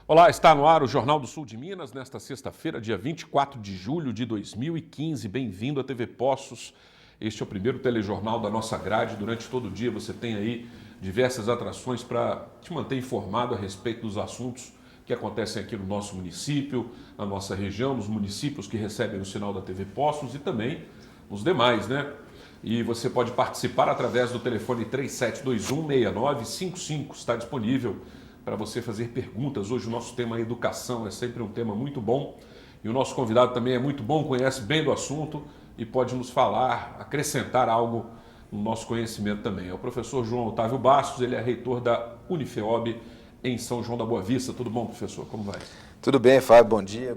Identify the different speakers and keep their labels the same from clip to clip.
Speaker 1: Olá, está no ar o Jornal do Sul de Minas, nesta sexta-feira, dia 24 de julho de 2015. Bem-vindo à TV Poços. Este é o primeiro telejornal da nossa grade. Durante todo o dia você tem aí diversas atrações para te manter informado a respeito dos assuntos que acontecem aqui no nosso município, na nossa região, nos municípios que recebem o sinal da TV Poços e também os demais, né? E você pode participar através do telefone 3721-6955. Está disponível para você fazer perguntas. Hoje o nosso tema é educação, é sempre um tema muito bom. E o nosso convidado também é muito bom, conhece bem do assunto e pode nos falar, acrescentar algo no nosso conhecimento também. É o professor João Otávio Bastos, ele é reitor da Unifeob em São João da Boa Vista. Tudo bom, professor? Como vai?
Speaker 2: Tudo bem, Fábio. Bom dia,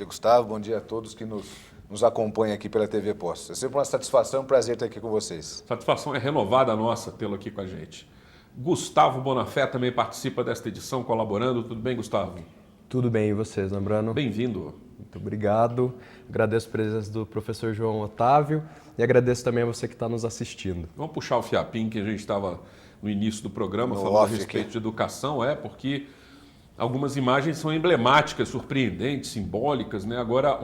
Speaker 2: Gustavo. Bom dia a todos que nos acompanham aqui pela TV Poços. É sempre uma satisfação, um prazer estar aqui com vocês.
Speaker 1: Satisfação é renovada nossa tê-lo aqui com a gente. Gustavo Bonafé também participa desta edição, colaborando. Tudo bem, Gustavo?
Speaker 3: Tudo bem, e vocês, Lembrando?
Speaker 1: Bem-vindo.
Speaker 3: Muito obrigado. Agradeço a presença do professor João Otávio e agradeço também a você que está nos assistindo.
Speaker 1: Vamos puxar o fiapinho que a gente estava no início do programa falando a respeito de educação, porque algumas imagens são emblemáticas, surpreendentes, simbólicas, né? Agora,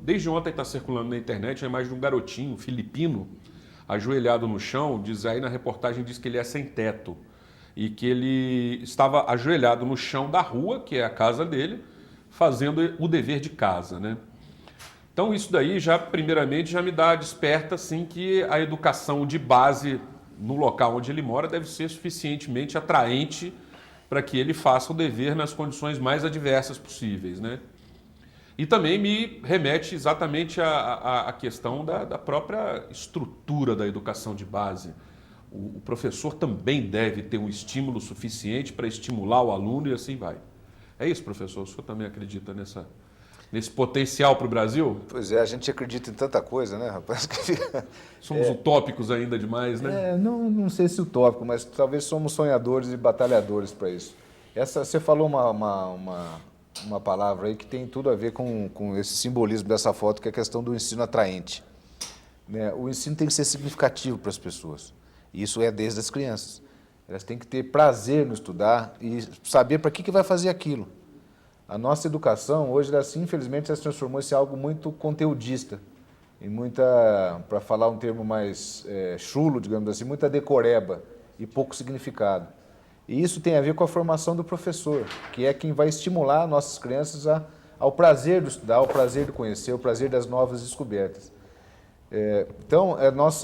Speaker 1: desde ontem está circulando na internet a imagem de um garotinho filipino ajoelhado no chão. Diz aí na reportagem, diz que ele é sem teto e que ele estava ajoelhado no chão da rua, que é a casa dele, fazendo o dever de casa, né? Então isso daí primeiramente já me desperta assim que a educação de base no local onde ele mora deve ser suficientemente atraente para que ele faça o dever nas condições mais adversas possíveis, né? E também me remete exatamente à questão da própria estrutura da educação de base. O professor também deve ter um estímulo suficiente para estimular o aluno e assim vai. É isso, professor? O senhor também acredita nesse potencial para o Brasil?
Speaker 2: Pois é, a gente acredita em tanta coisa, né, rapaz?
Speaker 1: Somos utópicos ainda demais, né?
Speaker 2: Não sei se utópico, mas talvez somos sonhadores e batalhadores para isso. Você falou uma palavra aí que tem tudo a ver com esse simbolismo dessa foto, que é a questão do ensino atraente. Né? O ensino tem que ser significativo para as pessoas. E isso é desde as crianças. Elas têm que ter prazer no estudar e saber para que vai fazer aquilo. A nossa educação, hoje, infelizmente, se transformou em algo muito conteudista. E para falar um termo mais chulo, digamos assim, muita decoreba e pouco significado. E isso tem a ver com a formação do professor, que é quem vai estimular nossas crianças ao prazer do estudar, ao prazer do conhecer, ao prazer das novas descobertas. Então, nós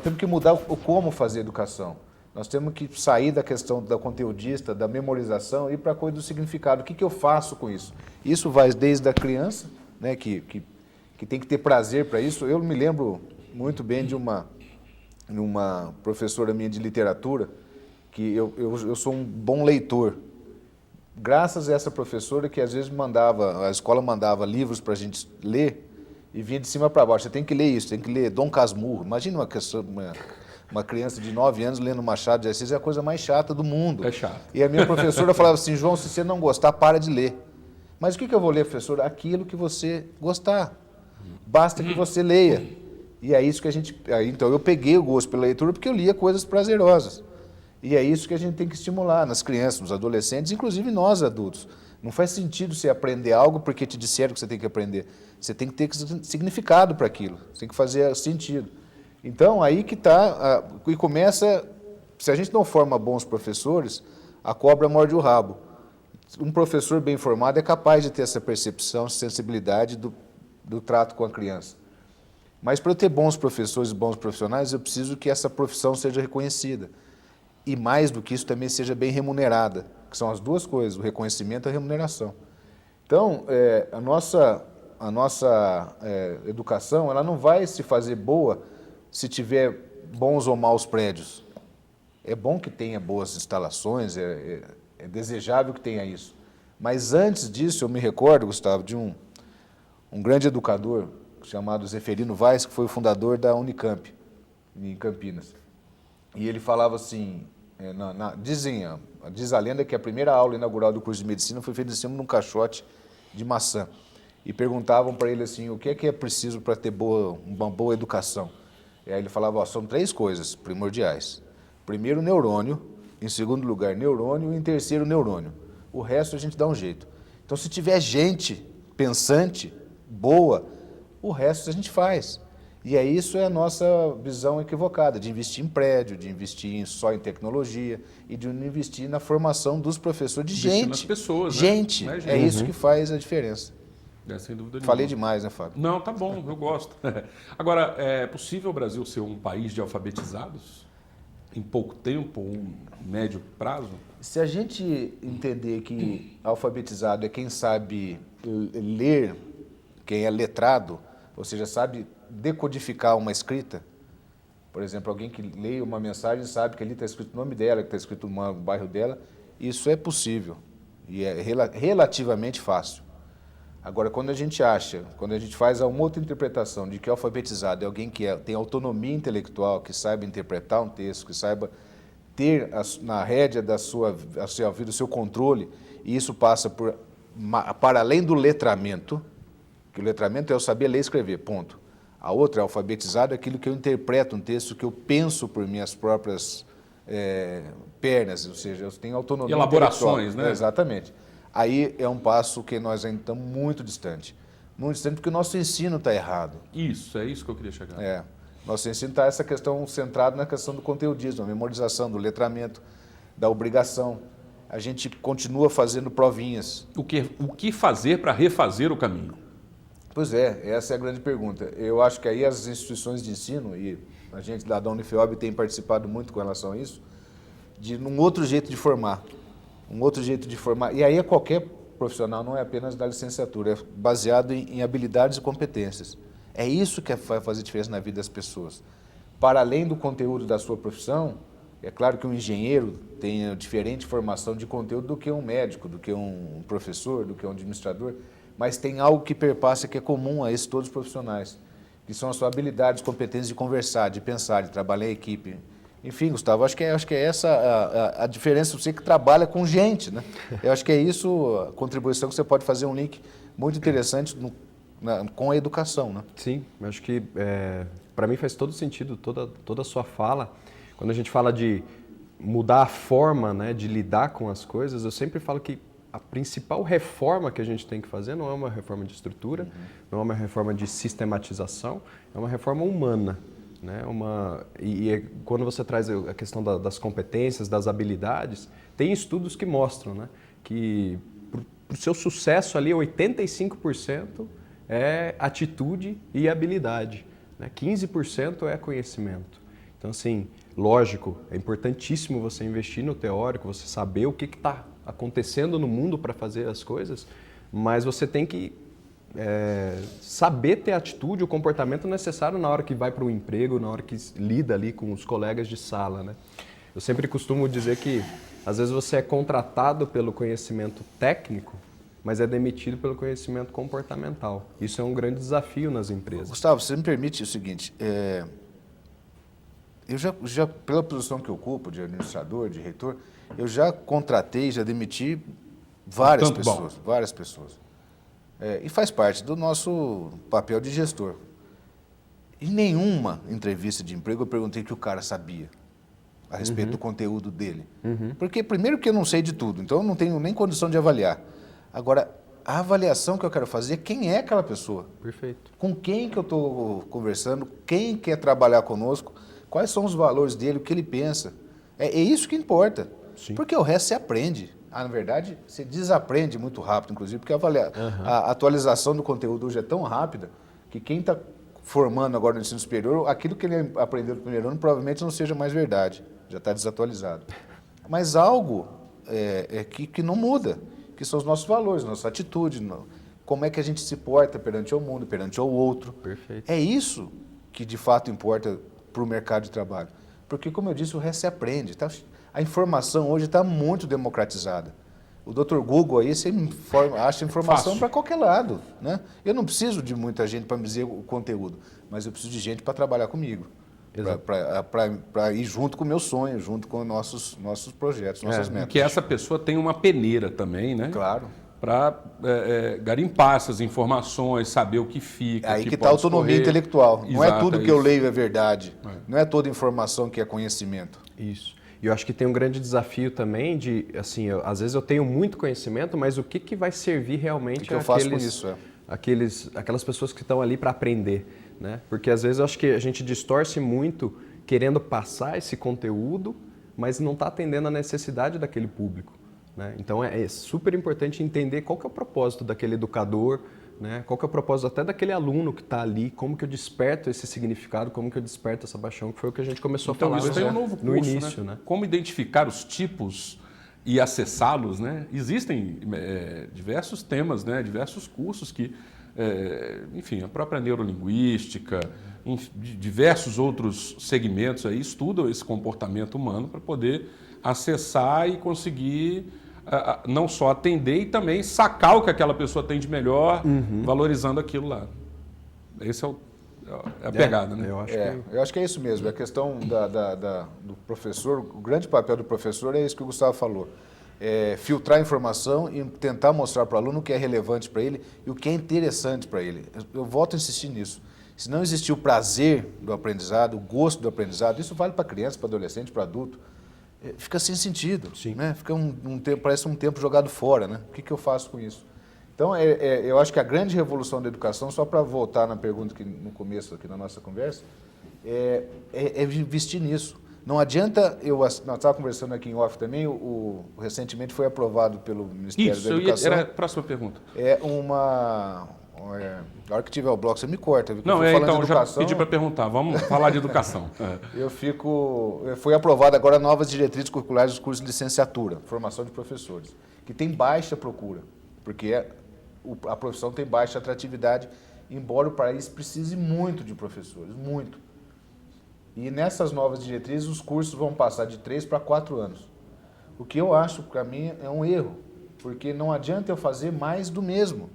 Speaker 2: temos que mudar o como fazer educação. Nós temos que sair da questão da conteudista, da memorização e ir para a coisa do significado. O que eu faço com isso? Isso vai desde a criança, né, que tem que ter prazer para isso. Eu me lembro muito bem de uma professora minha de literatura, que eu sou um bom leitor. Graças a essa professora que às vezes a escola mandava livros para a gente ler e vinha de cima para baixo. Você tem que ler isso, tem que ler Dom Casmurro. Imagina uma criança de 9 anos lendo Machado de Assis, é a coisa mais chata do mundo.
Speaker 1: É chato.
Speaker 2: E a minha professora falava assim: João, se você não gostar, para de ler. Mas o que eu vou ler, professora? Aquilo que você gostar. Basta que você leia. E é isso que então eu peguei o gosto pela leitura porque eu lia coisas prazerosas. E é isso que a gente tem que estimular nas crianças, nos adolescentes, inclusive nós adultos. Não faz sentido você aprender algo porque te disseram que você tem que aprender. Você tem que ter significado para aquilo, você tem que fazer sentido. Então, aí que está, e começa, se a gente não forma bons professores, a cobra morde o rabo. Um professor bem formado é capaz de ter essa percepção, sensibilidade do trato com a criança. Mas para eu ter bons professores e bons profissionais, eu preciso que essa profissão seja reconhecida. E mais do que isso, também seja bem remunerada, que são as duas coisas, o reconhecimento e a remuneração. Então, a nossa educação, ela não vai se fazer boa se tiver bons ou maus prédios. É bom que tenha boas instalações, é desejável que tenha isso. Mas antes disso, eu me recordo, Gustavo, de um grande educador chamado Zeferino Vaz, que foi o fundador da Unicamp, em Campinas. E ele falava assim, diz a lenda que a primeira aula inaugural do curso de medicina foi feita em cima de um caixote de maçã. E perguntavam para ele assim, o que é preciso para ter uma boa educação? E aí ele falava, são 3 coisas primordiais. Primeiro, neurônio. Em segundo lugar, neurônio. E em terceiro, neurônio. O resto a gente dá um jeito. Então, se tiver gente pensante, boa, o resto a gente faz. E aí isso é a nossa visão equivocada, de investir em prédio, de investir só em tecnologia e de não investir na formação dos professores de gente.
Speaker 1: Nas pessoas, né?
Speaker 2: Gente, é isso que faz a diferença.
Speaker 1: Sem dúvida nenhuma.
Speaker 2: Falei demais, né, Fábio?
Speaker 1: Não, tá bom, eu gosto. Agora, é possível o Brasil ser um país de alfabetizados? Em pouco tempo, um médio prazo?
Speaker 2: Se a gente entender que alfabetizado é quem sabe ler, quem é letrado, ou seja, sabe decodificar uma escrita, por exemplo, alguém que lê uma mensagem sabe que ali está escrito o nome dela, que está escrito o bairro dela, isso é possível e é relativamente fácil. Agora, quando a gente faz uma outra interpretação de que alfabetizado é alguém que tem autonomia intelectual, que saiba interpretar um texto, que saiba ter na rédea da sua vida o seu controle, e isso passa para além do letramento, que o letramento é eu saber ler e escrever, ponto. A outra, alfabetizado, é aquilo que eu interpreto um texto, que eu penso por minhas próprias pernas, ou seja, eu tenho autonomia
Speaker 1: elaborações, né?
Speaker 2: Exatamente. Aí é um passo que nós ainda estamos muito distante. Muito distante porque o nosso ensino está errado.
Speaker 1: Isso, é isso que eu queria chegar.
Speaker 2: Nosso ensino está essa questão centrada na questão do conteudismo, da memorização, do letramento, da obrigação. A gente continua fazendo provinhas.
Speaker 1: O que fazer para refazer o caminho?
Speaker 2: Pois é, essa é a grande pergunta. Eu acho que aí as instituições de ensino, e a gente lá da Unifeob tem participado muito com relação a isso, de um outro jeito de formar. Um outro jeito de formar. E aí é qualquer profissional, não é apenas da licenciatura, é baseado em habilidades e competências. É isso que vai fazer diferença na vida das pessoas. Para além do conteúdo da sua profissão, é claro que um engenheiro tem diferente formação de conteúdo do que um médico, do que um professor, do que um administrador, mas tem algo que perpassa que é comum a esses todos os profissionais, que são as suas habilidades, competências de conversar, de pensar, de trabalhar em equipe. Enfim, Gustavo, acho que é essa a diferença, você que trabalha com gente, né? Eu acho que é isso a contribuição que você pode fazer, um link muito interessante com a educação, né?
Speaker 3: Sim, acho que para mim faz todo sentido, toda a sua fala. Quando a gente fala de mudar a forma, né, de lidar com as coisas, eu sempre falo que a principal reforma que a gente tem que fazer não é uma reforma de estrutura, não é uma reforma de sistematização, é uma reforma humana. Né? Quando você traz a questão das competências, das habilidades, tem estudos que mostram, né, que para o seu sucesso ali, 85% é atitude e habilidade, né? 15% é conhecimento. Então, assim, lógico, é importantíssimo você investir no teórico, você saber o que está acontecendo no mundo para fazer as coisas, mas você tem que saber ter a atitude, o comportamento necessário na hora que vai para o emprego, na hora que lida ali com os colegas de sala, né? Eu sempre costumo dizer que às vezes você é contratado pelo conhecimento técnico, mas é demitido pelo conhecimento comportamental. Isso é um grande desafio nas empresas.
Speaker 2: Gustavo, você me permite o seguinte, eu já pela posição que eu ocupo, de administrador, de reitor, eu já contratei, já demiti várias pessoas. E faz parte do nosso papel de gestor. Em nenhuma entrevista de emprego eu perguntei o que o cara sabia a respeito do conteúdo dele. Porque, primeiro, que eu não sei de tudo, então eu não tenho nem condição de avaliar. Agora, a avaliação que eu quero fazer é quem é aquela pessoa.
Speaker 3: Perfeito.
Speaker 2: Com quem que eu estou conversando, quem quer trabalhar conosco, quais são os valores dele, o que ele pensa. É isso que importa.
Speaker 3: Sim.
Speaker 2: Porque o resto você aprende. Na verdade, você desaprende muito rápido, inclusive, porque a atualização do conteúdo hoje é tão rápida que quem está formando agora no ensino superior, aquilo que ele aprendeu no primeiro ano provavelmente não seja mais verdade, já está desatualizado. Mas algo que não muda, que são os nossos valores, nossa atitude, como é que a gente se porta perante o mundo, perante o outro.
Speaker 3: Perfeito.
Speaker 2: É isso que de fato importa para o mercado de trabalho. Porque, como eu disse, o resto se aprende. A informação hoje está muito democratizada. O Dr. Google aí, você acha informação para qualquer lado, né? Eu não preciso de muita gente para me dizer o conteúdo, mas eu preciso de gente para trabalhar comigo, para ir junto com o meu sonho, junto com nossos projetos, nossas metas.
Speaker 1: Que essa pessoa tem uma peneira também, né?
Speaker 2: Claro.
Speaker 1: Para garimpar essas informações, saber o que fica.
Speaker 2: Aí que está a autonomia intelectual.
Speaker 1: Exato,
Speaker 2: não é tudo que eu leio é verdade. Não é toda informação que é conhecimento.
Speaker 3: Isso. E eu acho que tem um grande desafio também de, assim, às vezes eu tenho muito conhecimento, mas o que vai servir realmente
Speaker 2: que eu faço com isso,
Speaker 3: aquelas pessoas que estão ali para aprender, né? Porque às vezes eu acho que a gente distorce muito querendo passar esse conteúdo, mas não está atendendo a necessidade daquele público, né? Então é super importante entender qual que é o propósito daquele educador, né? Qual que é o propósito até daquele aluno que está ali, como que eu desperto esse significado, como que eu desperto essa paixão, que foi o que a gente começou a falar
Speaker 1: isso tem um novo curso,
Speaker 3: no início, né?
Speaker 1: Como identificar os tipos e acessá-los, né? Existem diversos temas, né? Diversos cursos que, enfim, a própria neurolinguística, diversos outros segmentos aí estudam esse comportamento humano para poder acessar e conseguir não só atender e também sacar o que aquela pessoa tem de melhor, valorizando aquilo lá. Esse é a pegada, né?
Speaker 2: Eu acho que é isso mesmo. A questão do professor, o grande papel do professor é isso que o Gustavo falou. Filtrar a informação e tentar mostrar para o aluno o que é relevante para ele e o que é interessante para ele. Eu volto a insistir nisso. Se não existir o prazer do aprendizado, o gosto do aprendizado, isso vale para criança, para adolescente, para adulto, fica sem sentido.
Speaker 3: Sim.
Speaker 2: Né? Fica parece um tempo jogado fora. Né? O que eu faço com isso? Então, eu acho que a grande revolução da educação, só para voltar na pergunta que no começo aqui na nossa conversa, é investir nisso. Não adianta, nós estávamos conversando aqui em off também, recentemente foi aprovado pelo Ministério da Educação.
Speaker 1: Era a próxima pergunta.
Speaker 2: Na hora que tiver o bloco, você me corta.
Speaker 1: Não, então, já pedi para perguntar. Vamos falar de educação.
Speaker 2: Foi aprovado agora novas diretrizes curriculares dos cursos de licenciatura, formação de professores, que tem baixa procura, porque a profissão tem baixa atratividade, embora o país precise muito de professores, muito. E nessas novas diretrizes, os cursos vão passar de 3 para 4 anos. O que eu acho, para mim, é um erro, porque não adianta eu fazer mais do mesmo.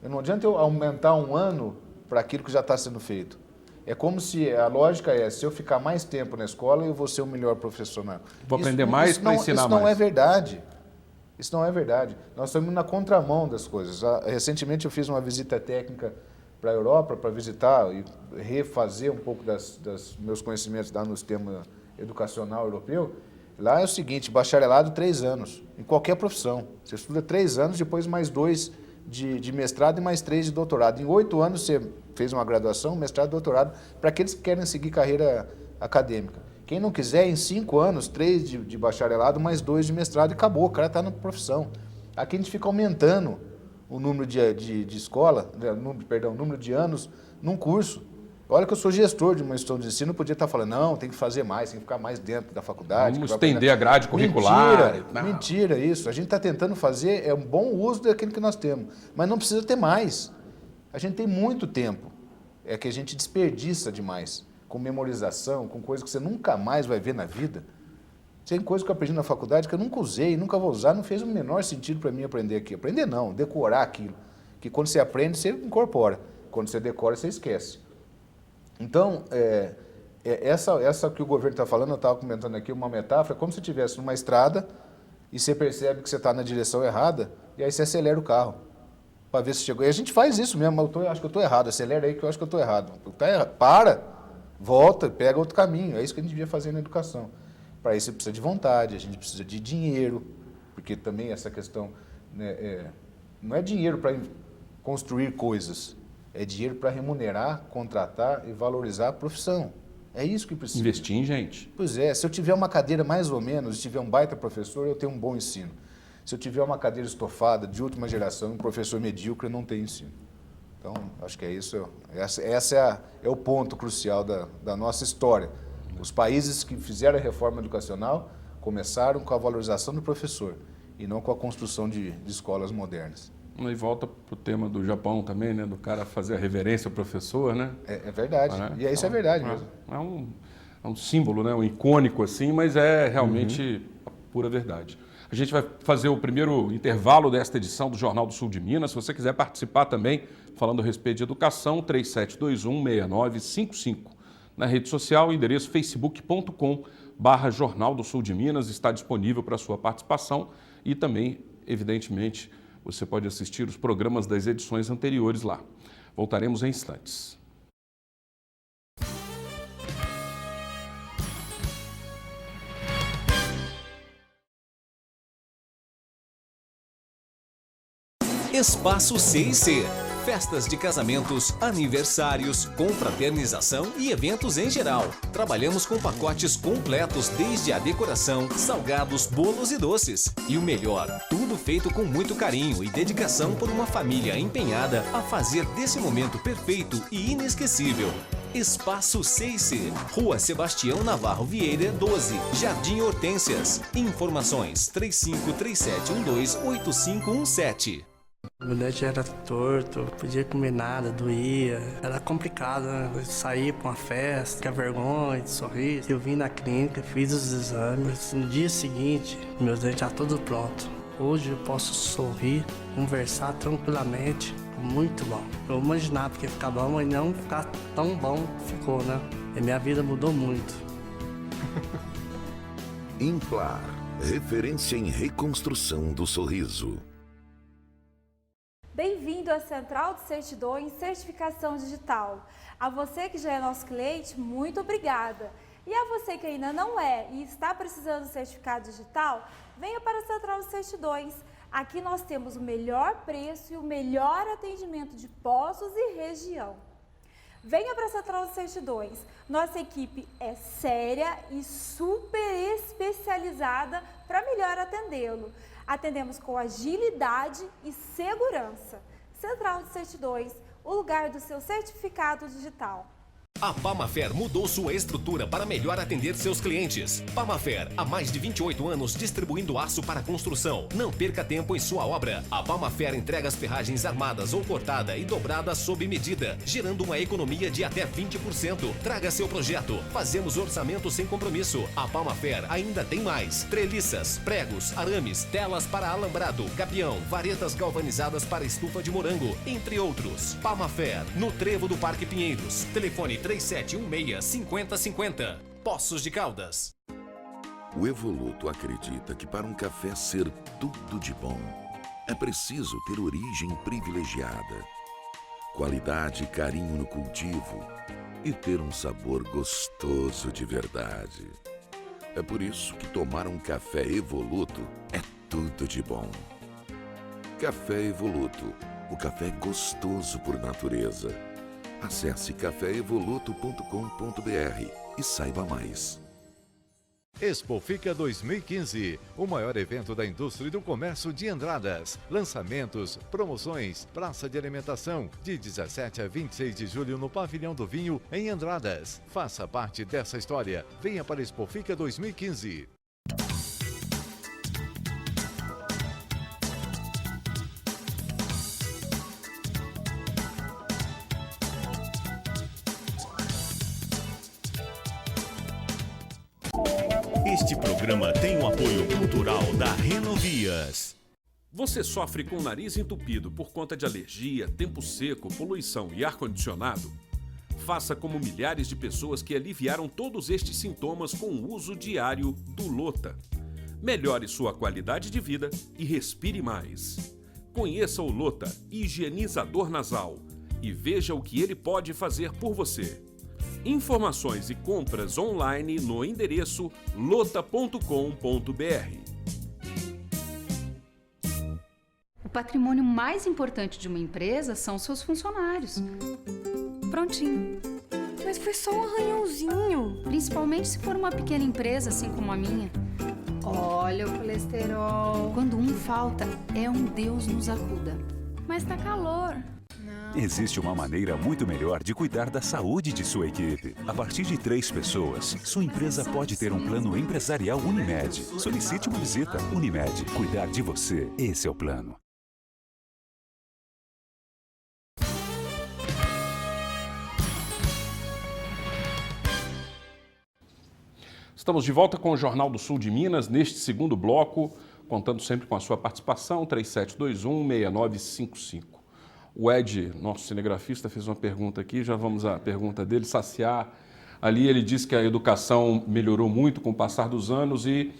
Speaker 2: Não adianta eu aumentar um ano para aquilo que já está sendo feito. É como se a lógica se eu ficar mais tempo na escola, eu vou ser o melhor profissional.
Speaker 1: Vou aprender mais para ensinar mais.
Speaker 2: Isso não é verdade. Isso não é verdade. Nós estamos na contramão das coisas. Recentemente eu fiz uma visita técnica para a Europa para visitar e refazer um pouco dos meus conhecimentos no sistema educacional europeu. Lá é o seguinte, bacharelado 3 anos, em qualquer profissão. Você estuda 3 anos, depois mais 2 de mestrado e mais 3 de doutorado. Em 8 anos você fez uma graduação, mestrado e doutorado, para aqueles que querem seguir carreira acadêmica. Quem não quiser, em 5 anos, 3 de bacharelado, mais 2 de mestrado e acabou, o cara está na profissão. Aqui a gente fica aumentando o número de escola, o número de anos num curso. Olha que eu sou gestor de uma instituição de ensino, podia estar falando, não, tem que fazer mais, tem que ficar mais dentro da faculdade.
Speaker 1: Vamos estender a grade curricular.
Speaker 2: Mentira isso. A gente está tentando fazer um bom uso daquilo que nós temos, mas não precisa ter mais. A gente tem muito tempo, é que a gente desperdiça demais, com memorização, com coisas que você nunca mais vai ver na vida. Tem coisa que eu aprendi na faculdade que eu nunca usei, nunca vou usar, não fez o menor sentido para mim aprender aqui. Aprender não, decorar aquilo. Que quando você aprende, você incorpora. Quando você decora, você esquece. Então, essa que o governo está falando, eu estava comentando aqui, uma metáfora, é como se estivesse numa estrada e você percebe que você está na direção errada e aí você acelera o carro para ver se chegou. E a gente faz isso mesmo, acho que eu estou errado, acelera aí que eu acho que eu estou errado. Para, volta, pega outro caminho. É isso que a gente devia fazer na educação. Para isso você precisa de vontade, a gente precisa de dinheiro, porque também essa questão não é dinheiro para construir coisas, é dinheiro para remunerar, contratar e valorizar a profissão. É isso que precisa.
Speaker 1: Investir em gente.
Speaker 2: Pois é, se eu tiver uma cadeira mais ou menos, se tiver um baita professor, eu tenho um bom ensino. Se eu tiver uma cadeira estofada, de última geração, um professor medíocre, eu não tenho ensino. Então, acho que é isso. Esse é o ponto crucial da nossa história. Os países que fizeram a reforma educacional começaram com a valorização do professor e não com a construção de escolas modernas.
Speaker 1: E volta para o tema do Japão também, né? Do cara fazer a reverência ao professor, né?
Speaker 2: É verdade. E isso é verdade mesmo.
Speaker 1: É um símbolo, né? Um icônico assim, mas é realmente a pura verdade. A gente vai fazer o primeiro intervalo desta edição do Jornal do Sul de Minas. Se você quiser participar também, falando a respeito de educação, 3721-6955. Na rede social, o endereço facebook.com/Jornal do Sul de Minas está disponível para a sua participação e também, evidentemente, você pode assistir os programas das edições anteriores lá. Voltaremos em instantes.
Speaker 4: Espaço C&C. Festas de casamentos, aniversários, confraternização e eventos em geral. Trabalhamos com pacotes completos desde a decoração, salgados, bolos e doces. E o melhor, tudo feito com muito carinho e dedicação por uma família empenhada a fazer desse momento perfeito e inesquecível. Espaço C&C, Rua Sebastião Navarro Vieira, 12, Jardim Hortênsias. Informações 3537128517.
Speaker 5: Meu dente era torto, não podia comer nada, doía. Era complicado, né? Eu saía pra uma festa, ficar vergonha de sorrir. Eu vim na clínica, fiz os exames. No dia seguinte, meus dentes estavam todos prontos. Hoje eu posso sorrir, conversar tranquilamente. Muito bom. Eu imaginava que ia ficar bom, mas não ficar tão bom ficou, né? E minha vida mudou muito.
Speaker 6: Implar, referência em reconstrução do sorriso.
Speaker 7: Bem-vindo à Central de Certidões Certificação Digital. A você que já é nosso cliente, muito obrigada. E a você que ainda não é e está precisando de certificado digital, venha para a Central de Certidões. Aqui nós temos o melhor preço e o melhor atendimento de Poços e região. Venha para a Central de Certidões. Nossa equipe é séria e super especializada para melhor atendê-lo. Atendemos com agilidade e segurança. Central de Certidões, o lugar do seu certificado digital.
Speaker 4: A Pamafer mudou sua estrutura para melhor atender seus clientes. Pamafer, há mais de 28 anos distribuindo aço para construção. Não perca tempo em sua obra. A Pamafer entrega as ferragens armadas ou cortada e dobrada sob medida, gerando uma economia de até 20%. Traga seu projeto. Fazemos orçamento sem compromisso. A Pamafer ainda tem mais: treliças, pregos, arames, telas para alambrado, gabião, varetas galvanizadas para estufa de morango, entre outros. Pamafer, no Trevo do Parque Pinheiros. Telefone 3716-5050. Poços de Caldas.
Speaker 6: O Evoluto acredita que para um café ser tudo de bom, é preciso ter origem privilegiada, qualidade e carinho no cultivo e ter um sabor gostoso de verdade. É por isso que tomar um café Evoluto é tudo de bom. Café Evoluto, o café gostoso por natureza. Acesse caféevoluto.com.br e saiba mais.
Speaker 8: Expofica 2015, o maior evento da indústria e do comércio de Andradas. Lançamentos, promoções, praça de alimentação, de 17 a 26 de julho no Pavilhão do Vinho, em Andradas. Faça parte dessa história. Venha para Expofica 2015.
Speaker 9: Este programa tem o apoio cultural da Renovias.
Speaker 1: Você sofre com o nariz entupido por conta de alergia, tempo seco, poluição e ar-condicionado? Faça como milhares de pessoas que aliviaram todos estes sintomas com o uso diário do Lota. Melhore sua qualidade de vida e respire mais. Conheça o Lota Higienizador Nasal e veja o que ele pode fazer por você. Informações e compras online no endereço lota.com.br.
Speaker 10: O patrimônio mais importante de uma empresa são seus funcionários. Prontinho.
Speaker 11: Mas foi só um arranhãozinho.
Speaker 10: Principalmente se for uma pequena empresa, assim como a minha. Olha o colesterol. Quando um falta, é um Deus nos acuda.
Speaker 11: Mas tá calor.
Speaker 9: Existe uma maneira muito melhor de cuidar da saúde de sua equipe. A partir de 3 pessoas, sua empresa pode ter um plano empresarial Unimed. Solicite uma visita. Unimed. Cuidar de você. Esse é o plano.
Speaker 1: Estamos de volta com o Jornal do Sul de Minas, neste segundo bloco, contando sempre com a sua participação, 3721-6955. O Ed, nosso cinegrafista, fez uma pergunta aqui, já vamos à pergunta dele, saciar. Ali ele disse que a educação melhorou muito com o passar dos anos e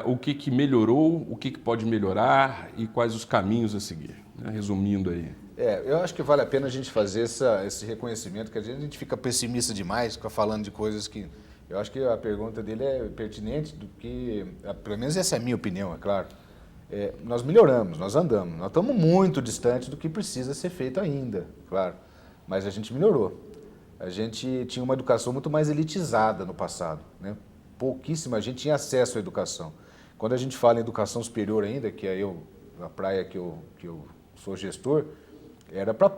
Speaker 1: o que melhorou, o que pode melhorar e quais os caminhos a seguir, né? Resumindo aí.
Speaker 2: Eu acho que vale a pena a gente fazer esse reconhecimento, que às vezes a gente fica pessimista demais, fica falando de coisas que... Eu acho que a pergunta dele é pertinente, do que, pelo menos essa é a minha opinião, é claro. nós melhoramos, nós andamos. Nós estamos muito distantes do que precisa ser feito ainda, claro. Mas a gente melhorou. A gente tinha uma educação muito mais elitizada no passado, né? Pouquíssima gente tinha acesso à educação. Quando a gente fala em educação superior ainda, que é a praia que eu sou gestor, era para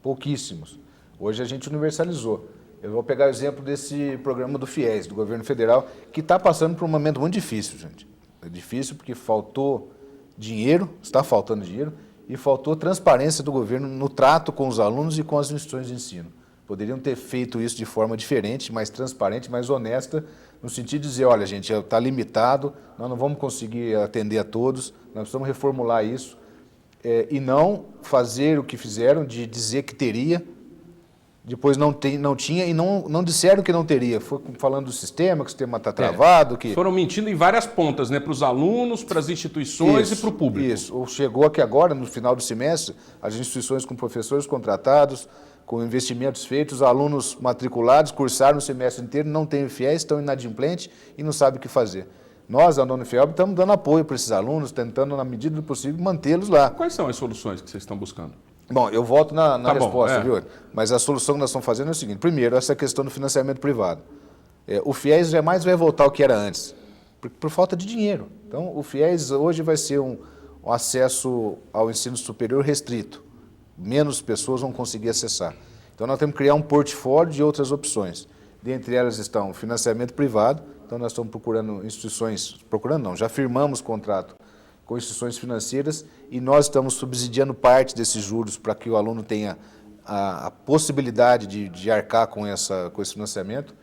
Speaker 2: pouquíssimos. Hoje a gente universalizou. Eu vou pegar o exemplo desse programa do FIES, do governo federal, que está passando por um momento muito difícil, gente. É difícil porque faltou dinheiro, está faltando dinheiro, e faltou transparência do governo no trato com os alunos e com as instituições de ensino. Poderiam ter feito isso de forma diferente, mais transparente, mais honesta, no sentido de dizer, olha, gente, está limitado, nós não vamos conseguir atender a todos, nós precisamos reformular isso, e não fazer o que fizeram, de dizer que teria, depois não tinha e não disseram que não teria. Foi falando do sistema, que o sistema está travado. Que...
Speaker 1: Foram mentindo em várias pontas, né? Para os alunos, para as instituições e para o público.
Speaker 2: Isso. Chegou aqui agora, no final do semestre, as instituições com professores contratados, com investimentos feitos, alunos matriculados, cursaram o semestre inteiro, não têm FIES, estão inadimplentes e não sabem o que fazer. Nós, a Unifel, estamos dando apoio para esses alunos, tentando, na medida do possível, mantê-los lá.
Speaker 1: Quais são as soluções que vocês estão buscando?
Speaker 2: Bom, eu volto na resposta, viu? Mas a solução que nós estamos fazendo é o seguinte. Primeiro, essa questão do financiamento privado. O FIES jamais vai voltar ao que era antes, por falta de dinheiro. Então, o FIES hoje vai ser um acesso ao ensino superior restrito. Menos pessoas vão conseguir acessar. Então, nós temos que criar um portfólio de outras opções. Dentre elas estão o financiamento privado. Então, nós estamos procurando instituições... Procurando não, já firmamos contrato com instituições financeiras e nós estamos subsidiando parte desses juros para que o aluno tenha a possibilidade de arcar com esse financiamento,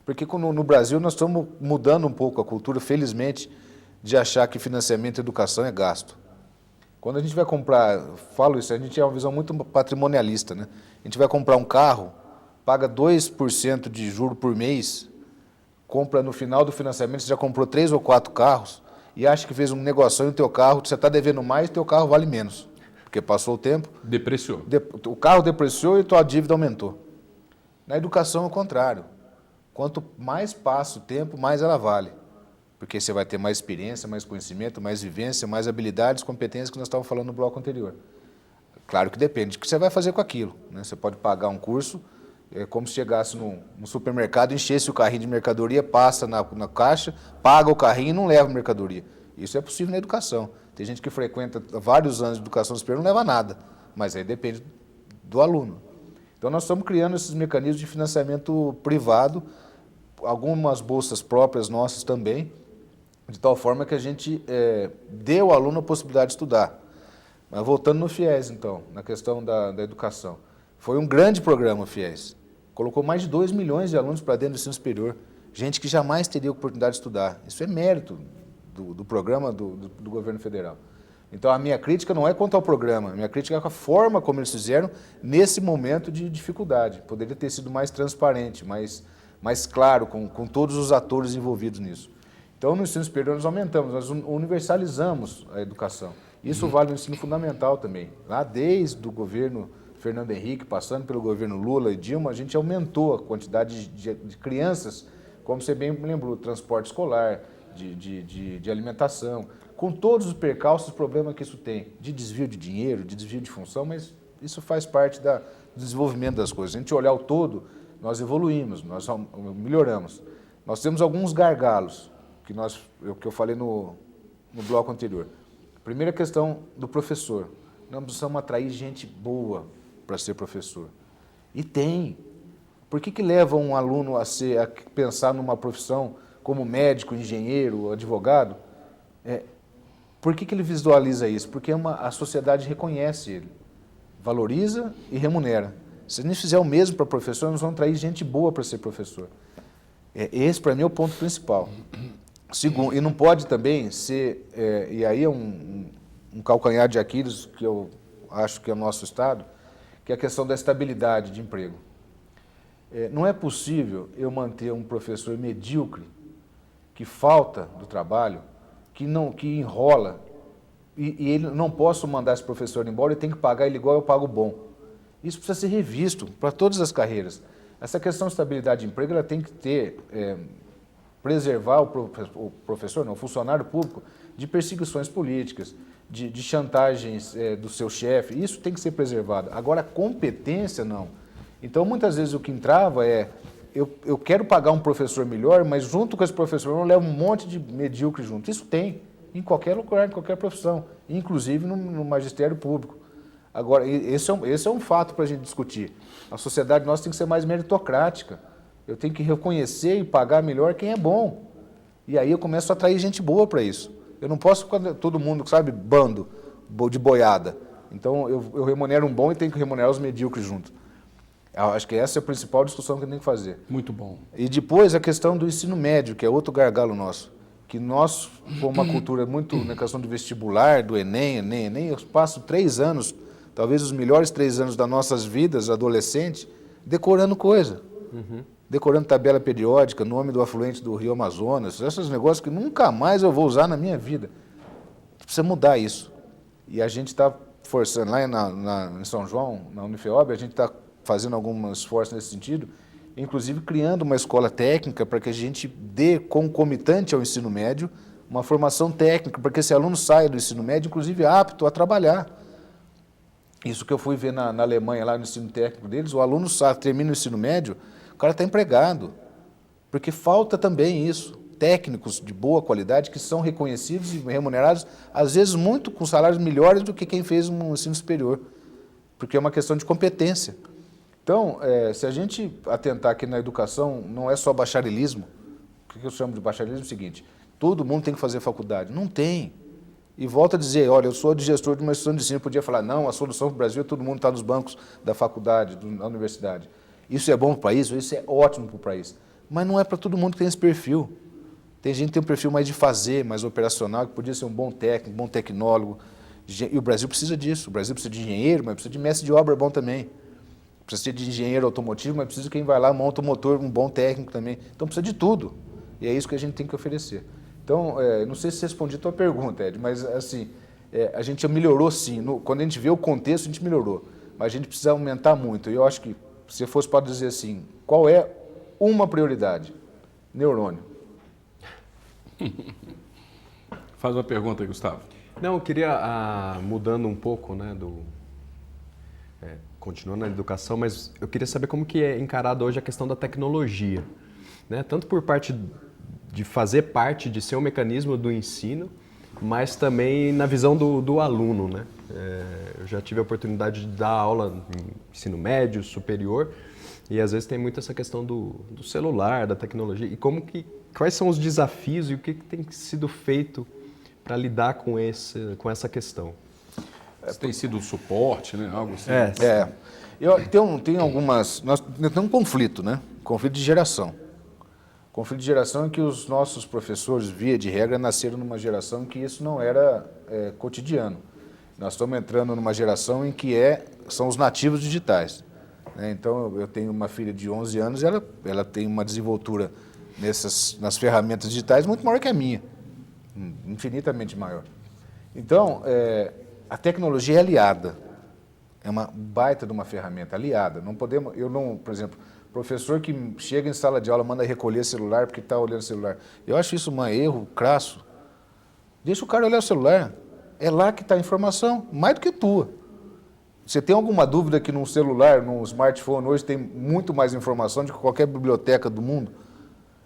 Speaker 2: porque no Brasil nós estamos mudando um pouco a cultura, felizmente, de achar que financiamento e educação é gasto. Quando a gente vai comprar, falo isso, a gente tem uma visão muito patrimonialista, né? A gente vai comprar um carro, paga 2% de juro por mês, compra no final do financiamento, você já comprou 3 ou 4 carros, e acha que fez um negócio no teu carro, você está devendo mais, teu carro vale menos. Porque passou o tempo...
Speaker 1: Depreciou.
Speaker 2: O carro depreciou e tua dívida aumentou. Na educação é o contrário. Quanto mais passa o tempo, mais ela vale. Porque você vai ter mais experiência, mais conhecimento, mais vivência, mais habilidades, competências que nós estávamos falando no bloco anterior. Claro que depende do que você vai fazer com aquilo, né? Você pode pagar um curso, é como se chegasse no supermercado, enchesse o carrinho de mercadoria, passa na caixa, paga o carrinho e não leva mercadoria. Isso é possível na educação. Tem gente que frequenta vários anos de educação superior e não leva nada, mas aí depende do aluno. Então nós estamos criando esses mecanismos de financiamento privado, algumas bolsas próprias nossas também, de tal forma que a gente dê ao aluno a possibilidade de estudar. Mas voltando no FIES, então, na questão da educação. Foi um grande programa o FIES. Colocou mais de 2 milhões de alunos para dentro do ensino superior. Gente que jamais teria oportunidade de estudar. Isso é mérito do programa do governo federal. Então, a minha crítica não é quanto ao programa, a minha crítica é com a forma como eles fizeram nesse momento de dificuldade. Poderia ter sido mais transparente, mais claro, com todos os atores envolvidos nisso. Então, no ensino superior, nós aumentamos, nós universalizamos a educação. Isso vale no ensino fundamental também. Lá, desde o governo Fernando Henrique, passando pelo governo Lula e Dilma, a gente aumentou a quantidade de crianças, como você bem me lembrou, transporte escolar, de alimentação, com todos os percalços e problemas que isso tem, de desvio de dinheiro, de desvio de função, mas isso faz parte do desenvolvimento das coisas. Se a gente olhar o todo, nós evoluímos, nós melhoramos. Nós temos alguns gargalos, que eu falei no bloco anterior. Primeira questão do professor. Nós precisamos atrair gente boa para ser professor. E tem. Por que leva um aluno a pensar numa profissão como médico, engenheiro, advogado? Por que ele visualiza isso? Porque a sociedade reconhece ele, valoriza e remunera. Se a gente fizer o mesmo para professor, nós vamos atrair gente boa para ser professor. Esse, para mim, é o ponto principal. Segundo, e não pode também ser, e aí é um calcanhar de Aquiles que eu acho que é o nosso Estado, que é a questão da estabilidade de emprego. Não é possível eu manter um professor medíocre, que falta do trabalho, que enrola, e ele não posso mandar esse professor embora, ele tem que pagar ele igual eu pago bom. Isso precisa ser revisto para todas as carreiras. Essa questão de estabilidade de emprego ela tem que ter preservar o professor, não, o funcionário público, de perseguições políticas, de chantagens do seu chefe. Isso tem que ser preservado. Agora, a competência, não. Então, muitas vezes o que entrava é, eu quero pagar um professor melhor, mas junto com esse professor eu levo um monte de medíocre junto. Isso tem, em qualquer lugar, em qualquer profissão, inclusive no magistério público. Agora, esse é um fato para a gente discutir. A sociedade nossa tem que ser mais meritocrática. Eu tenho que reconhecer e pagar melhor quem é bom. E aí eu começo a atrair gente boa para isso. Eu não posso, quando todo mundo, sabe, bando de boiada. Então eu remunero um bom e tenho que remunerar os medíocres junto. Eu acho que essa é a principal discussão que eu tenho que fazer.
Speaker 1: Muito bom.
Speaker 2: E depois a questão do ensino médio, que é outro gargalo nosso. Que nós, com uma cultura muito na questão do vestibular, do Enem, eu passo 3 anos, talvez os melhores 3 anos das nossas vidas, adolescente, decorando coisa. Decorando tabela periódica, nome do afluente do Rio Amazonas, esses negócios que nunca mais eu vou usar na minha vida. Precisa mudar isso. E a gente está forçando, lá em São João, na Unifeob, a gente está fazendo alguns esforços nesse sentido, inclusive criando uma escola técnica para que a gente dê concomitante ao ensino médio uma formação técnica, para que esse aluno saia do ensino médio, inclusive apto a trabalhar. Isso que eu fui ver na Alemanha, lá no ensino técnico deles, o aluno termina o ensino médio, o cara está empregado, porque falta também isso, técnicos de boa qualidade que são reconhecidos e remunerados, às vezes muito com salários melhores do que quem fez um ensino superior, porque é uma questão de competência. Então, se a gente atentar aqui na educação, não é só bacharelismo. O que eu chamo de bacharelismo é o seguinte, todo mundo tem que fazer faculdade. Não tem. E volto a dizer, olha, eu sou gestor de uma instituição de ensino, podia falar, não, a solução para o Brasil é todo mundo estar nos bancos da faculdade, da universidade. Isso é bom para o país, isso é ótimo para o país. Mas não é para todo mundo que tem esse perfil. Tem gente que tem um perfil mais de fazer, mais operacional, que podia ser um bom técnico, um bom tecnólogo. E o Brasil precisa disso. O Brasil precisa de engenheiro, mas precisa de mestre de obra bom também. Precisa de engenheiro automotivo, mas precisa de quem vai lá, monta o motor, um bom técnico também. Então precisa de tudo. E é isso que a gente tem que oferecer. Então, não sei se respondi a tua pergunta, Ed, mas assim, a gente melhorou sim. Quando a gente vê o contexto, a gente melhorou. Mas a gente precisa aumentar muito. E eu acho que, se fosse para dizer assim, qual é uma prioridade? Neurônio.
Speaker 1: Faz uma pergunta aí, Gustavo.
Speaker 3: Não, eu queria, mudando um pouco, né, continuando na educação, mas eu queria saber como que é encarada hoje a questão da tecnologia, né? Tanto por parte de fazer parte, de ser um mecanismo do ensino, mas também na visão do aluno, né? Eu já tive a oportunidade de dar aula em ensino médio, superior, e às vezes tem muito essa questão do celular, da tecnologia, e quais são os desafios e o que tem sido feito para lidar com essa questão?
Speaker 1: Tem sido um suporte, né? Algo assim.
Speaker 2: Tem algumas... Nós temos um conflito, né? Conflito de geração. Conflito de geração é que os nossos professores, via de regra, nasceram numa geração em que isso não era cotidiano. Nós estamos entrando numa geração em que são os nativos digitais. Né? Então, eu tenho uma filha de 11 anos e ela tem uma desenvoltura nas ferramentas digitais muito maior que a minha. Infinitamente maior. Então, a tecnologia é aliada. É uma baita de uma ferramenta, aliada. Não podemos, por exemplo, professor que chega em sala de aula, manda recolher celular porque está olhando o celular. Eu acho isso um erro crasso. Deixa o cara olhar o celular. É lá que está a informação, mais do que tua. Você tem alguma dúvida que num celular, num smartphone, hoje tem muito mais informação do que qualquer biblioteca do mundo?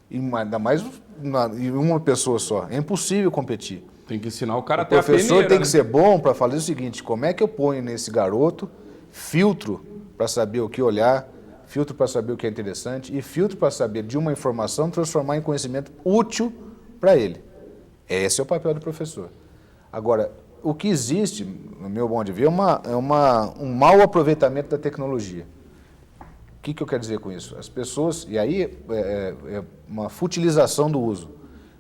Speaker 2: E ainda mais em uma pessoa só. É impossível competir.
Speaker 1: Tem que ensinar o cara a ter a peneira.
Speaker 2: O professor tem que ser bom para fazer o seguinte, como é que eu ponho nesse garoto filtro para saber o que olhar, filtro para saber o que é interessante e filtro para saber de uma informação transformar em conhecimento útil para ele. Esse é o papel do professor. Agora, o que existe, no meu modo de ver, é um mau aproveitamento da tecnologia. O que eu quero dizer com isso? As pessoas, e aí é uma futilização do uso.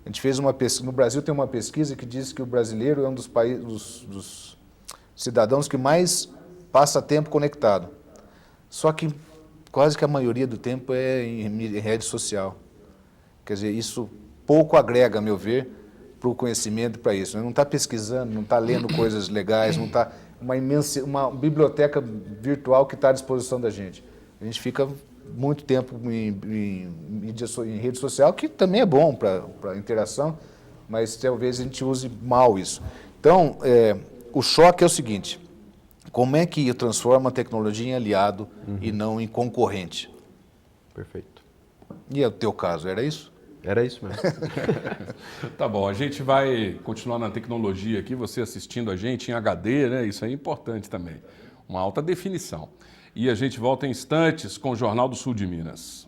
Speaker 2: A gente fez uma pesquisa, no Brasil tem uma pesquisa que diz que o brasileiro é um dos cidadãos que mais passa tempo conectado. Só que quase que a maioria do tempo é em rede social. Quer dizer, isso pouco agrega, a meu ver, para o conhecimento, para isso. Não está pesquisando, não está lendo coisas legais, não está uma biblioteca virtual que está à disposição da gente. A gente fica muito tempo em rede social, que também é bom para interação, mas talvez a gente use mal isso. Então, o choque é o seguinte: como é que eu transformo a tecnologia em aliado e não em concorrente?
Speaker 3: Perfeito.
Speaker 2: E é o teu caso, era isso?
Speaker 3: Era isso mesmo.
Speaker 1: Tá bom, a gente vai continuar na tecnologia aqui, você assistindo a gente em HD, né? Isso é importante também, uma alta definição. E a gente volta em instantes com o Jornal do Sul de Minas.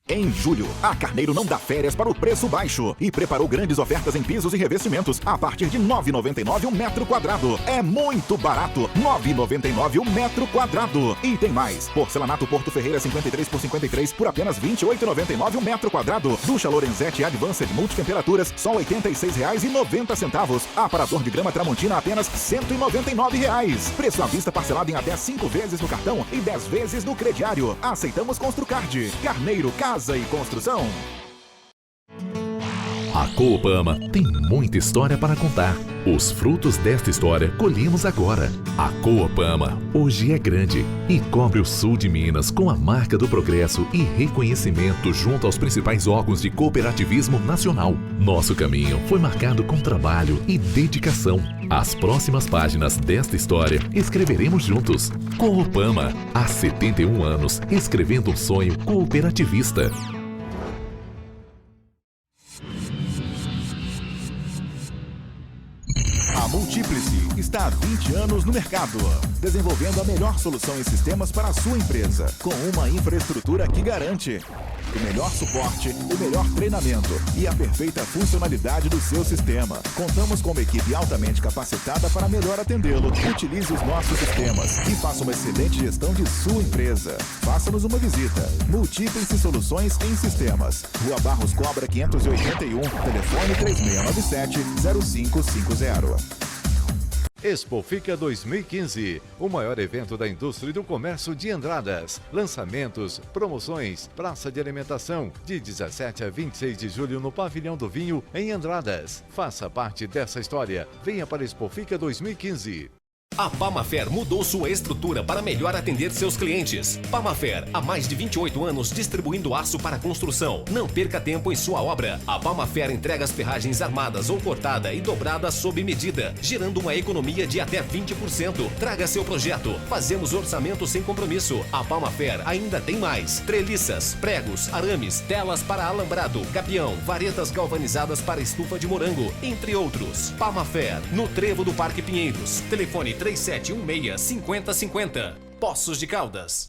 Speaker 12: Em julho, a Carneiro não dá férias para o preço baixo e preparou grandes ofertas em pisos e revestimentos a partir de R$ 9,99 um metro quadrado. É muito barato, R$ 9,99 um metro quadrado. E tem mais, porcelanato Porto Ferreira 53 por 53 por apenas R$ 28,99 um metro quadrado. Ducha Lorenzetti Advanced multitemperaturas, só R$ 86,90. Aparador de grama Tramontina, apenas R$ 199. Preço à vista parcelado em até 5 vezes no cartão e 10 vezes no crediário. Aceitamos Construcard. Carneiro, Casa e Construção.
Speaker 13: A Coopama tem muita história para contar. Os frutos desta história colhemos agora. A Coopama hoje é grande e cobre o sul de Minas com a marca do progresso e reconhecimento junto aos principais órgãos de cooperativismo nacional. Nosso caminho foi marcado com trabalho e dedicação. As próximas páginas desta história escreveremos juntos. Coopama, há 71 anos, escrevendo um sonho cooperativista.
Speaker 12: A Multiplice está há 20 anos no mercado, desenvolvendo a melhor solução em sistemas para a sua empresa, com uma infraestrutura que garante o melhor suporte, o melhor treinamento e a perfeita funcionalidade do seu sistema. Contamos com uma equipe altamente capacitada para melhor atendê-lo. Utilize os nossos sistemas e faça uma excelente gestão de sua empresa. Faça-nos uma visita. Multiplice Soluções em Sistemas. Rua Barros Cobra 581, telefone 3697-0550.
Speaker 8: Expofica 2015, o maior evento da indústria e do comércio de Andradas. Lançamentos, promoções, praça de alimentação, de 17 a 26 de julho no Pavilhão do Vinho, em Andradas. Faça parte dessa história. Venha para Expofica 2015.
Speaker 4: A Pamafer mudou sua estrutura para melhor atender seus clientes. Pamafer, há mais de 28 anos distribuindo aço para construção. Não perca tempo em sua obra. A Pamafer entrega as ferragens armadas ou cortada e dobrada sob medida, gerando uma economia de até 20%. Traga seu projeto. Fazemos orçamento sem compromisso. A Pamafer ainda tem mais: treliças, pregos, arames, telas para alambrado, gabião, varetas galvanizadas para estufa de morango, entre outros. Pamafer, no Trevo do Parque Pinheiros. Telefone 3716-5050. Poços de Caldas.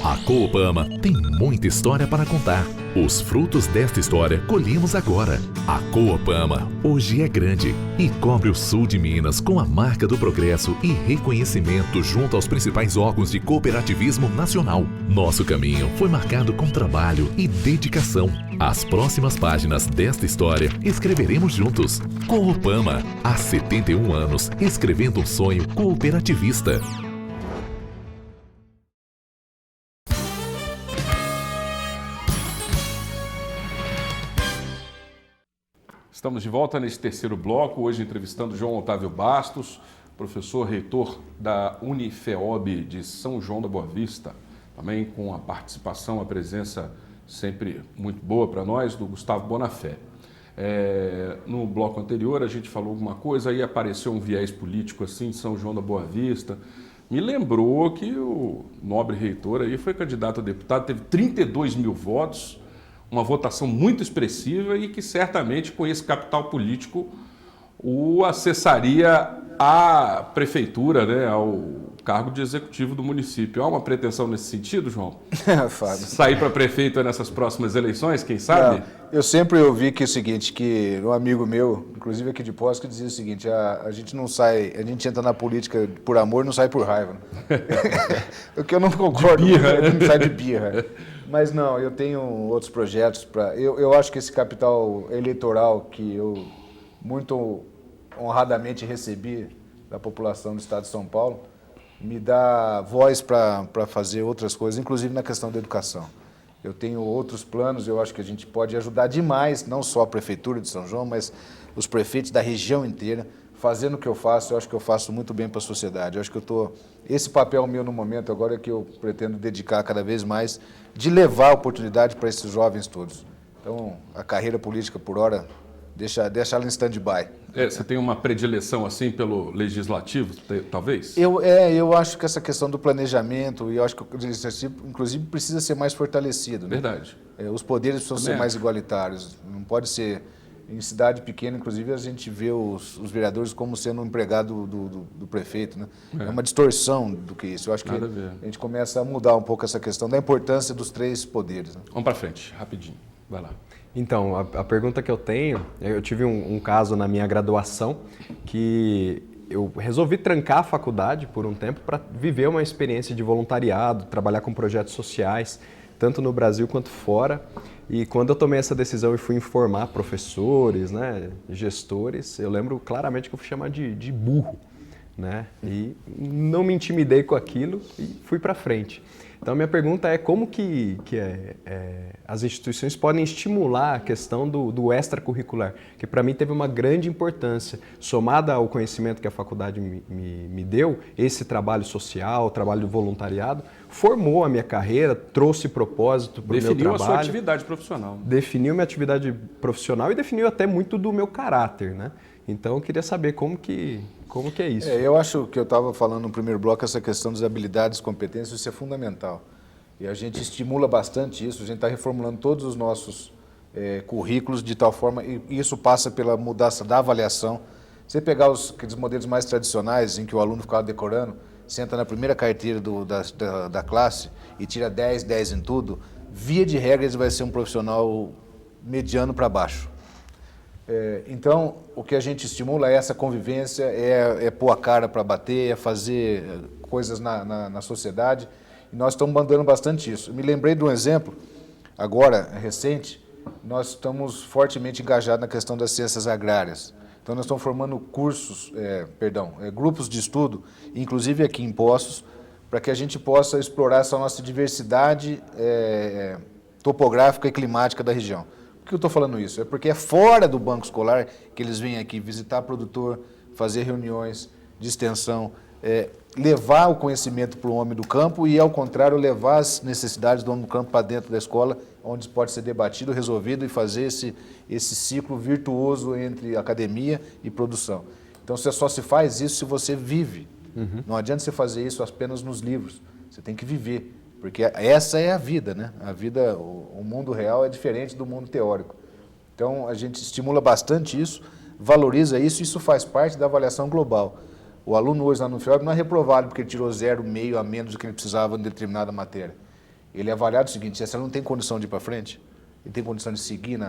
Speaker 13: A Coopama tem muita história para contar. Os frutos desta história colhemos agora. A Coopama hoje é grande e cobre o sul de Minas com a marca do progresso e reconhecimento junto aos principais órgãos de cooperativismo nacional. Nosso caminho foi marcado com trabalho e dedicação. As próximas páginas desta história escreveremos juntos. Coopama, há 71 anos, escrevendo um sonho cooperativista.
Speaker 1: Estamos de volta nesse terceiro bloco, hoje entrevistando João Otávio Bastos, professor reitor da Unifeob de São João da Boa Vista, também com a participação, a presença sempre muito boa para nós, do Gustavo Bonafé. No bloco anterior a gente falou alguma coisa, aí apareceu um viés político assim de São João da Boa Vista. Me lembrou que o nobre reitor aí foi candidato a deputado, teve 32 mil votos, uma votação muito expressiva e que certamente com esse capital político o acessaria à prefeitura, né, ao cargo de executivo do município. Há uma pretensão nesse sentido, João?
Speaker 2: Fábio.
Speaker 1: Sair para prefeito nessas próximas eleições, quem sabe?
Speaker 2: Eu sempre ouvi que é o seguinte, que um amigo meu, inclusive aqui de Poços, que dizia o seguinte, a gente não sai, a gente entra na política por amor, não sai por raiva. O que eu não concordo, não sai de birra. Mas não, eu tenho outros projetos para. Eu acho que esse capital eleitoral que eu muito honradamente recebi da população do estado de São Paulo me dá voz para fazer outras coisas, inclusive na questão da educação. Eu tenho outros planos, eu acho que a gente pode ajudar demais, não só a Prefeitura de São João, mas os prefeitos da região inteira, fazendo o que eu faço. Eu acho que eu faço muito bem para a sociedade. Eu acho que esse papel meu no momento agora é que eu pretendo dedicar cada vez mais, de levar a oportunidade para esses jovens todos. Então, a carreira política, por hora, deixa ela em stand-by.
Speaker 1: Você tem uma predileção assim pelo legislativo, talvez?
Speaker 2: Eu acho que essa questão do planejamento, e eu acho que o legislativo, inclusive, precisa ser mais fortalecido. Né?
Speaker 1: Verdade.
Speaker 2: Os poderes precisam ser mais igualitários. Não pode ser... Em cidade pequena, inclusive, a gente vê os vereadores como sendo um empregado do prefeito. Né? É uma distorção do que isso. Eu acho que a gente começa a mudar um pouco essa questão da importância dos 3 poderes. Né?
Speaker 1: Vamos para frente, rapidinho. Vai lá.
Speaker 3: Então, a pergunta que eu tenho, eu tive um caso na minha graduação que eu resolvi trancar a faculdade por um tempo para viver uma experiência de voluntariado, trabalhar com projetos sociais, tanto no Brasil quanto fora. E quando eu tomei essa decisão e fui informar professores, né, gestores, eu lembro claramente que eu fui chamar de burro, né? E não me intimidei com aquilo e fui para frente. Então, minha pergunta é como que as instituições podem estimular a questão do extracurricular, que para mim teve uma grande importância, somada ao conhecimento que a faculdade me deu, esse trabalho social, trabalho de voluntariado, formou a minha carreira, trouxe propósito para o meu trabalho.
Speaker 1: Definiu a sua atividade profissional.
Speaker 3: Definiu minha atividade profissional e definiu até muito do meu caráter, né? Então, eu queria saber como que é isso.
Speaker 2: Eu acho que eu estava falando no primeiro bloco, essa questão das habilidades e competências, isso é fundamental. E a gente estimula bastante isso, a gente está reformulando todos os nossos currículos de tal forma, e isso passa pela mudança da avaliação. Você pegar aqueles modelos mais tradicionais, em que o aluno ficava decorando, senta na primeira carteira da classe e tira 10 em tudo, via de regra ele vai ser um profissional mediano para baixo. Então, o que a gente estimula é essa convivência, é pôr a cara para bater, é fazer coisas na sociedade, e nós estamos mandando bastante isso. Eu me lembrei de um exemplo, agora, recente, nós estamos fortemente engajados na questão das ciências agrárias. Então, nós estamos formando grupos de estudo, inclusive aqui em Poços, para que a gente possa explorar essa nossa diversidade topográfica e climática da região. Por que eu estou falando isso? É porque é fora do banco escolar que eles vêm aqui visitar produtor, fazer reuniões de extensão, levar o conhecimento para o homem do campo e, ao contrário, levar as necessidades do homem do campo para dentro da escola, onde pode ser debatido, resolvido e fazer esse ciclo virtuoso entre academia e produção. Então, você só se faz isso se você vive. Uhum. Não adianta você fazer isso apenas nos livros. Você tem que viver. Porque essa é a vida, né? A vida, o mundo real é diferente do mundo teórico. Então, a gente estimula bastante isso, valoriza isso, e isso faz parte da avaliação global. O aluno hoje lá no FIOB não é reprovado porque ele tirou 0,5 a menos do que ele precisava em determinada matéria. Ele é avaliado o seguinte: se ele não tem condição de ir para frente, ele tem condição de seguir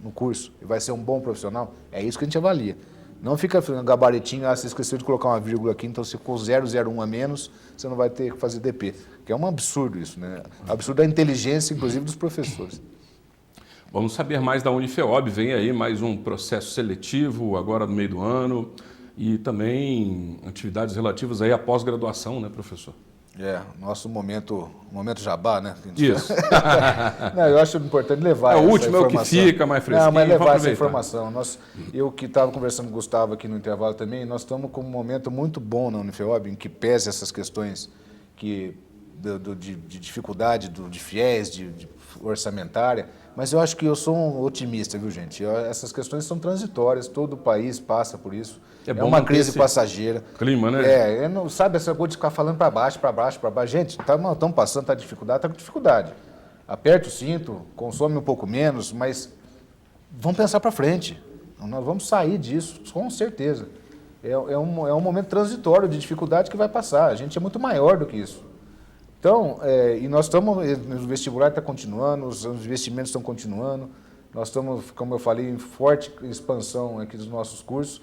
Speaker 2: no curso, e vai ser um bom profissional, é isso que a gente avalia. Não fica gabaritinho, você esqueceu de colocar uma vírgula aqui, então se ficou 0,01 a menos, você não vai ter que fazer DP. Que é um absurdo isso, né? Absurdo a inteligência, inclusive, dos professores.
Speaker 1: Vamos saber mais da Unifeob. Vem aí mais um processo seletivo, agora no meio do ano, e também atividades relativas aí à pós-graduação, né, professor?
Speaker 2: Nosso momento jabá, né?
Speaker 1: Isso.
Speaker 2: Não, eu acho importante levar
Speaker 1: essa
Speaker 2: informação.
Speaker 1: É o que fica mais fresquinho.
Speaker 2: Não, mas levar essa informação. Eu que estava conversando com o Gustavo aqui no intervalo também, nós estamos com um momento muito bom na Unifeob, em que pese essas questões de dificuldade, de fiéis, de orçamentária, mas eu acho que eu sou um otimista, viu, gente? Essas questões são transitórias, todo o país passa por isso. É uma crise passageira.
Speaker 1: Clima, né?
Speaker 2: Não sabe essa coisa de ficar falando para baixo. Gente, estamos passando, está com dificuldade. Aperta o cinto, consome um pouco menos, mas vamos pensar para frente. Nós vamos sair disso, com certeza. É um momento transitório de dificuldade que vai passar. A gente é muito maior do que isso. Então, e nós estamos, o vestibular está continuando, os investimentos estão continuando, Nós estamos, como eu falei, em forte expansão aqui dos nossos cursos.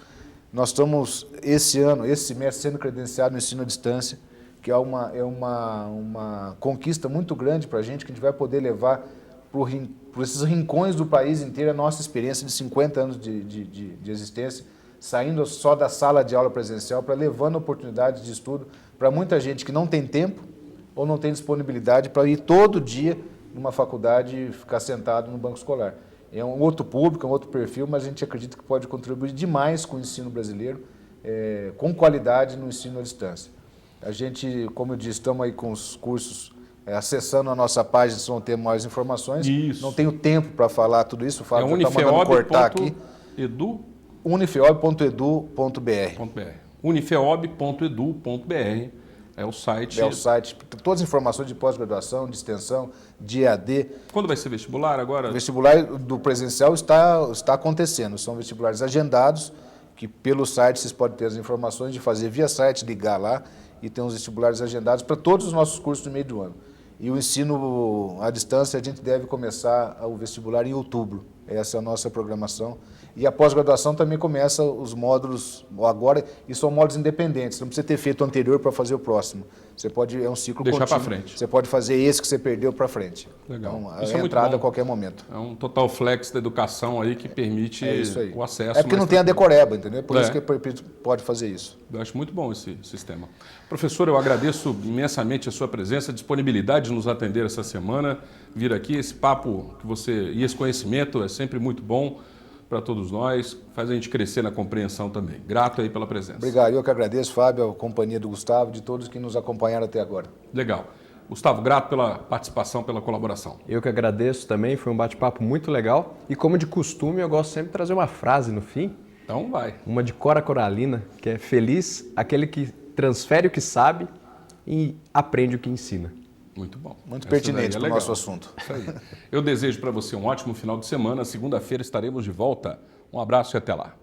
Speaker 2: Nós estamos, esse semestre, sendo credenciado no ensino à distância, que é uma conquista muito grande para a gente, que a gente vai poder levar por esses rincões do país inteiro a nossa experiência de 50 anos de existência, saindo só da sala de aula presencial, para levando oportunidades de estudo para muita gente que não tem tempo ou não tem disponibilidade para ir todo dia numa faculdade e ficar sentado no banco escolar. É um outro público, é um outro perfil, mas a gente acredita que pode contribuir demais com o ensino brasileiro, com qualidade no ensino à distância. A gente, como eu disse, estamos aí com os cursos, acessando a nossa página, vocês vão ter mais informações.
Speaker 1: Isso.
Speaker 2: Não tenho tempo para falar tudo isso, o Fábio está mandando cortar aqui. Unifeob.edu.br.
Speaker 1: Unifeob.edu.br é o site.
Speaker 2: É o site, todas as informações de pós-graduação, de extensão, de EAD.
Speaker 1: Quando vai ser vestibular agora?
Speaker 2: O vestibular do presencial está acontecendo, são vestibulares agendados, que pelo site vocês podem ter as informações de fazer via site, ligar lá, e tem uns vestibulares agendados para todos os nossos cursos no meio do ano. E o ensino à distância, a gente deve começar o vestibular em outubro. Essa é a nossa programação. E a pós-graduação também começa os módulos agora, e são módulos independentes. Não precisa ter feito o anterior para fazer o próximo. Você pode, é um ciclo
Speaker 1: deixar
Speaker 2: contínuo.
Speaker 1: para frente.
Speaker 2: Você pode fazer esse que você perdeu para frente.
Speaker 1: Legal.
Speaker 2: Então, isso é entrada a qualquer momento.
Speaker 1: É um total flex da educação aí que permite o acesso.
Speaker 2: É porque não tem a decoreba, entendeu? Por isso que pode fazer isso.
Speaker 1: Eu acho muito bom esse sistema. Professor, eu agradeço imensamente a sua presença, a disponibilidade de nos atender essa semana, vir aqui, esse papo que e esse conhecimento é sempre muito bom para todos nós, faz a gente crescer na compreensão também. Grato aí pela presença.
Speaker 2: Obrigado, eu que agradeço, Fábio, a companhia do Gustavo, de todos que nos acompanharam até agora.
Speaker 1: Legal. Gustavo, grato pela participação, pela colaboração.
Speaker 3: Eu que agradeço também, foi um bate-papo muito legal. E como de costume, eu gosto sempre de trazer uma frase no fim.
Speaker 1: Então vai.
Speaker 3: Uma de Cora Coralina, que é: feliz aquele que transfere o que sabe e aprende o que ensina.
Speaker 1: Muito bom.
Speaker 2: Muito pertinente para o nosso assunto.
Speaker 1: Isso aí. Eu desejo para você um ótimo final de semana. Segunda-feira estaremos de volta. Um abraço e até lá.